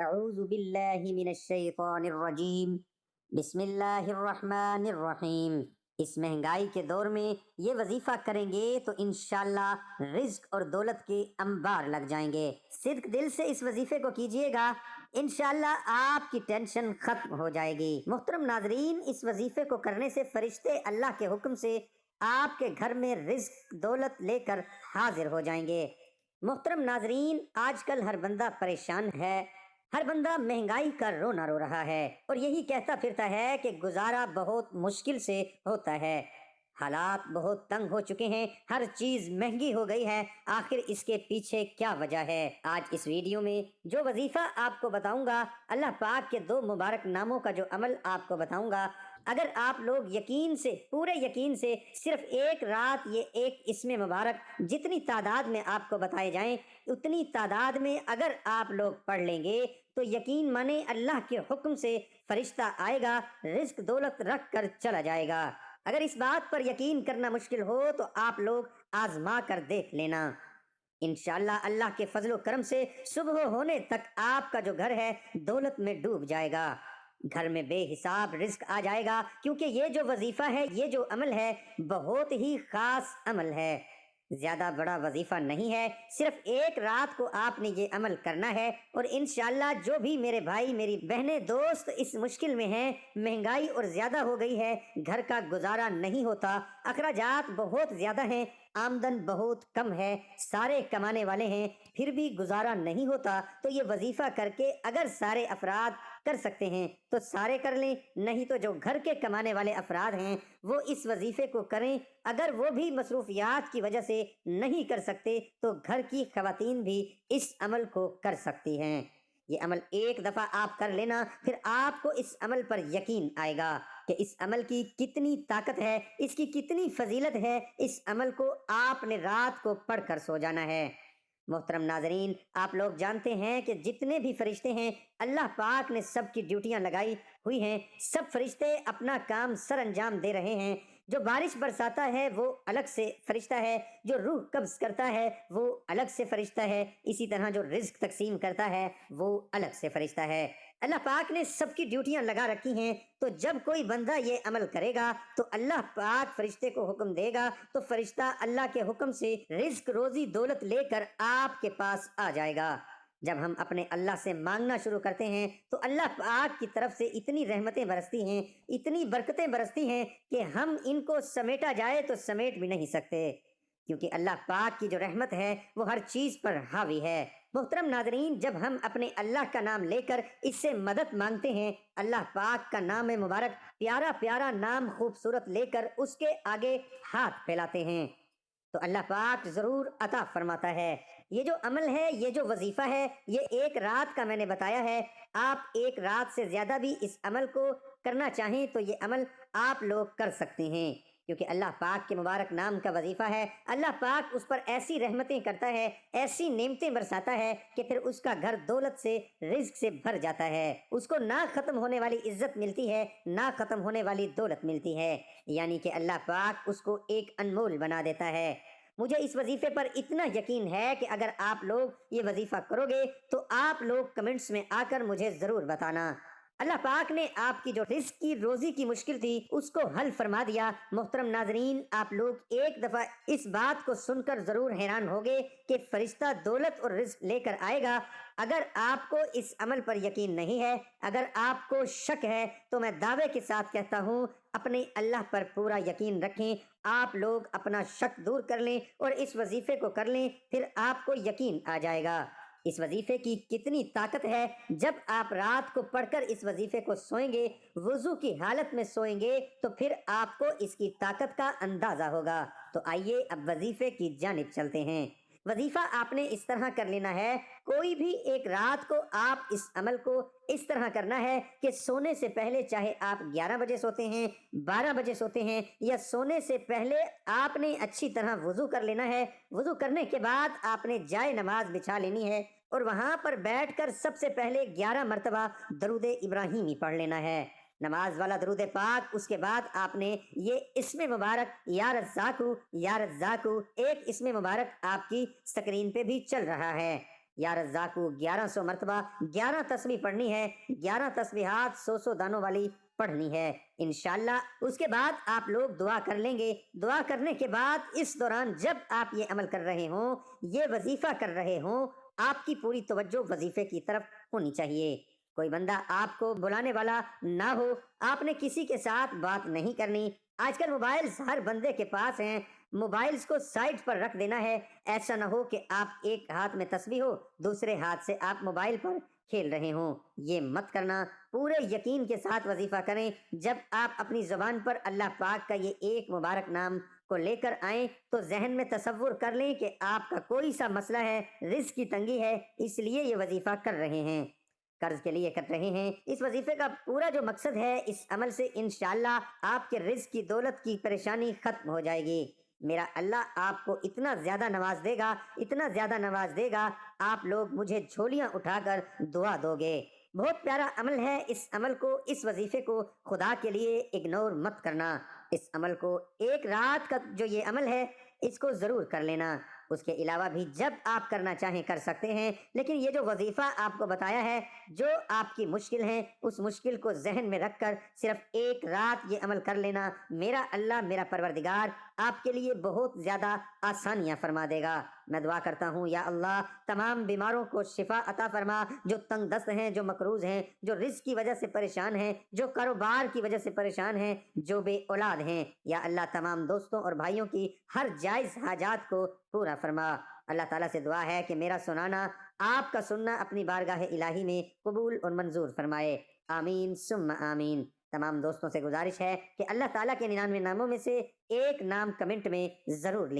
اعوذ باللہ من الشیطان الرجیم بسم اللہ الرحمن الرحیم۔ اس مہنگائی کے دور میں یہ وظیفہ کریں گے تو انشاءاللہ رزق اور دولت کے انبار لگ جائیں گے۔ صدق دل سے اس وظیفے کو کیجئے گا، انشاءاللہ آپ کی ٹینشن ختم ہو جائے گی۔ محترم ناظرین، اس وظیفے کو کرنے سے فرشتے اللہ کے حکم سے آپ کے گھر میں رزق دولت لے کر حاضر ہو جائیں گے۔ محترم ناظرین، آج کل ہر بندہ پریشان ہے، ہر بندہ مہنگائی کا رونا رو رہا ہے اور یہی کہتا پھرتا ہے کہ گزارا بہت مشکل سے ہوتا ہے، حالات بہت تنگ ہو چکے ہیں، ہر چیز مہنگی ہو گئی ہے، آخر اس کے پیچھے کیا وجہ ہے؟ آج اس ویڈیو میں جو وظیفہ آپ کو بتاؤں گا، اللہ پاک کے 2 مبارک ناموں کا جو عمل آپ کو بتاؤں گا، اگر آپ لوگ یقین سے، پورے یقین سے صرف ایک رات یہ ایک اسم مبارک جتنی تعداد میں آپ کو بتائے جائیں اتنی تعداد میں اگر آپ لوگ پڑھ لیں گے تو یقین مانے اللہ کے حکم سے فرشتہ آئے گا، رزق دولت رکھ کر چلا جائے گا۔ اگر اس بات پر یقین کرنا مشکل ہو تو آپ لوگ آزما کر دیکھ لینا، انشاءاللہ اللہ کے فضل و کرم سے صبح ہونے تک آپ کا جو گھر ہے دولت میں ڈوب جائے گا، گھر میں بے حساب رزق آ جائے گا، کیونکہ یہ جو وظیفہ ہے، یہ جو عمل ہے بہت ہی خاص عمل ہے، زیادہ بڑا وظیفہ نہیں ہے، صرف ایک رات کو آپ نے یہ عمل کرنا ہے اور انشاءاللہ جو بھی میرے بھائی میری بہنیں دوست اس مشکل میں ہیں، مہنگائی اور زیادہ ہو گئی ہے، گھر کا گزارا نہیں ہوتا، اخراجات بہت زیادہ ہیں، آمدن بہت کم ہے، سارے کمانے والے ہیں پھر بھی گزارا نہیں ہوتا، تو یہ وظیفہ کر کے اگر سارے افراد کر سکتے ہیں تو سارے کر لیں، نہیں تو جو گھر کے کمانے والے افراد ہیں وہ اس وظیفے کو کریں، اگر وہ بھی مصروفیات کی وجہ سے نہیں کر سکتے تو گھر کی خواتین بھی اس عمل کو کر سکتی ہیں۔ یہ عمل ایک دفعہ آپ کر لینا، پھر آپ کو اس عمل پر یقین آئے گا کہ اس عمل کی کتنی طاقت ہے، اس کی کتنی فضیلت ہے، اس عمل کو آپ نے رات کو پڑھ کر سو جانا ہے۔ محترم ناظرین، آپ لوگ جانتے ہیں کہ جتنے بھی فرشتے ہیں اللہ پاک نے سب کی ڈیوٹیاں لگائی ہوئی ہیں، سب فرشتے اپنا کام سر انجام دے رہے ہیں، جو بارش برساتا ہے وہ الگ سے فرشتہ ہے، جو روح قبض کرتا ہے وہ الگ سے فرشتہ ہے، اسی طرح جو رزق تقسیم کرتا ہے وہ الگ سے فرشتہ ہے۔ اللہ پاک نے سب کی ڈیوٹیاں لگا رکھی ہیں، تو جب کوئی بندہ یہ عمل کرے گا تو اللہ پاک فرشتے کو حکم دے گا تو فرشتہ اللہ کے حکم سے رزق روزی دولت لے کر آپ کے پاس آ جائے گا۔ جب ہم اپنے اللہ سے مانگنا شروع کرتے ہیں تو اللہ پاک کی طرف سے اتنی رحمتیں برستی ہیں، اتنی برکتیں برستی ہیں کہ ہم ان کو سمیٹا جائے تو سمیٹ بھی نہیں سکتے، کیونکہ اللہ پاک کی جو رحمت ہے وہ ہر چیز پر حاوی ہے۔ محترم ناظرین، جب ہم اپنے اللہ کا نام لے کر اس سے مدد مانگتے ہیں، اللہ پاک کا نام مبارک پیارا پیارا نام خوبصورت لے کر اس کے آگے ہاتھ پھیلاتے ہیں تو اللہ پاک ضرور عطا فرماتا ہے۔ یہ جو عمل ہے، یہ جو وظیفہ ہے، یہ ایک رات کا میں نے بتایا ہے، آپ ایک رات سے زیادہ بھی اس عمل کو کرنا چاہیں تو یہ عمل آپ لوگ کر سکتے ہیں، کیونکہ اللہ پاک کے مبارک نام کا وظیفہ ہے، اللہ پاک اس پر ایسی رحمتیں کرتا ہے، ایسی نعمتیں برساتا ہے کہ پھر اس کا گھر دولت سے رزق سے بھر جاتا ہے، اس کو نہ ختم ہونے والی عزت ملتی ہے، نہ ختم ہونے والی دولت ملتی ہے، یعنی کہ اللہ پاک اس کو ایک انمول بنا دیتا ہے۔ مجھے اس وظیفے پر اتنا یقین ہے کہ اگر آپ لوگ یہ وظیفہ کرو گے تو آپ لوگ کمنٹس میں آ کر مجھے ضرور بتانا۔ اللہ پاک نے آپ کی جو رزق کی روزی کی مشکل تھی اس کو حل فرما دیا۔ محترم ناظرین، آپ لوگ ایک دفعہ اس بات کو سن کر ضرور حیران ہوگے کہ فرشتہ دولت اور رزق لے کر آئے گا۔ اگر آپ کو اس عمل پر یقین نہیں ہے، اگر آپ کو شک ہے، تو میں دعوے کے ساتھ کہتا ہوں اپنے اللہ پر پورا یقین رکھیں، آپ لوگ اپنا شک دور کر لیں اور اس وظیفے کو کر لیں، پھر آپ کو یقین آ جائے گا۔ اس وظیفے کی کتنی طاقت ہے، جب آپ رات کو پڑھ کر اس وظیفے کو سوئیں گے، وضو کی حالت میں سوئیں گے، تو پھر آپ کو اس کی طاقت کا اندازہ ہوگا۔ تو آئیے اب وظیفے کی جانب چلتے ہیں۔ وظیفہ آپ نے اس طرح کر لینا ہے، کوئی بھی ایک رات کو آپ اس عمل کو اس طرح کرنا ہے کہ سونے سے پہلے، چاہے آپ 11 بجے سوتے ہیں، 12 بجے سوتے ہیں، یا سونے سے پہلے آپ نے اچھی طرح وضو کر لینا ہے۔ وضو کرنے کے بعد آپ نے جائے نماز بچھا لینی ہے اور وہاں پر بیٹھ کر سب سے پہلے 11 مرتبہ درود ابراہیمی پڑھ لینا ہے، نماز والا درود پاک۔ اس کے بعد آپ نے یہ اسم مبارک یا رزاقو یا رزاقو، ایک اسم مبارک آپ کی سکرین پہ بھی چل رہا ہے، یا رزاقو 1100 مرتبہ 11 تسبیح پڑھنی ہے، 11 تسبیحات 100 دانوں والی پڑھنی ہے انشاءاللہ۔ اس کے بعد آپ لوگ دعا کر لیں گے۔ دعا کرنے کے بعد اس دوران جب آپ یہ عمل کر رہے ہوں، یہ وظیفہ کر رہے ہوں، آپ کی پوری توجہ وظیفے کی طرف ہونی چاہیے۔ کوئی بندہ آپ کو بلانے والا نہ ہو، آپ نے کسی کے ساتھ بات نہیں کرنی۔ آج کل موبائلز ہر بندے کے پاس ہیں، موبائلز کو سائڈ پر رکھ دینا ہے۔ ایسا نہ ہو کہ آپ ایک ہاتھ میں تسبیح ہو، دوسرے ہاتھ سے آپ موبائل پر کھیل رہے ہوں، یہ مت کرنا۔ پورے یقین کے ساتھ وظیفہ کریں۔ جب آپ اپنی زبان پر اللہ پاک کا یہ ایک مبارک نام کو لے کر آئیں تو ذہن میں تصور کر لیں کہ آپ کا کوئی سا مسئلہ ہے، رزق کی تنگی ہے، اس لیے یہ وظیفہ کر رہے ہیں، قرض کے لیے کر رہے ہیں۔ اس وظیفے کا پورا جو مقصد ہے، اس عمل سے انشاءاللہ آپ کے رزق کی، دولت کی پریشانی ختم ہو جائے گی۔ میرا اللہ آپ کو اتنا زیادہ نواز دے گا، اتنا زیادہ نواز دے گا، آپ لوگ مجھے جھولیاں اٹھا کر دعا دو گے۔ بہت پیارا عمل ہے۔ اس عمل کو، اس وظیفے کو خدا کے لیے اگنور مت کرنا۔ اس عمل کو، ایک رات کا جو یہ عمل ہے، اس کو ضرور کر لینا۔ اس کے علاوہ بھی جب آپ کرنا چاہیں کر سکتے ہیں، لیکن یہ جو وظیفہ آپ کو بتایا ہے، جو آپ کی مشکل ہے، اس مشکل کو ذہن میں رکھ کر صرف ایک رات یہ عمل کر لینا۔ میرا اللہ، میرا پروردگار آپ کے لیے بہت زیادہ آسانیاں فرما دے گا۔ میں دعا کرتا ہوں یا اللہ تمام بیماروں کو شفا عطا فرما، جو تنگ دست ہیں، جو مقروض ہیں، جو رزق کی وجہ سے پریشان ہیں، جو کاروبار کی وجہ سے پریشان ہیں، جو بے اولاد ہیں، یا اللہ تمام دوستوں اور بھائیوں کی ہر جائز حاجات کو پورا فرما۔ اللہ تعالیٰ سے دعا ہے کہ میرا سنانا، آپ کا سننا اپنی بارگاہ الہی میں قبول اور منظور فرمائے۔ آمین ثم آمین۔ تمام دوستوں سے گزارش ہے کہ اللہ تعالیٰ کے 99 ناموں میں سے ایک نام کمنٹ میں ضرور لکھیں۔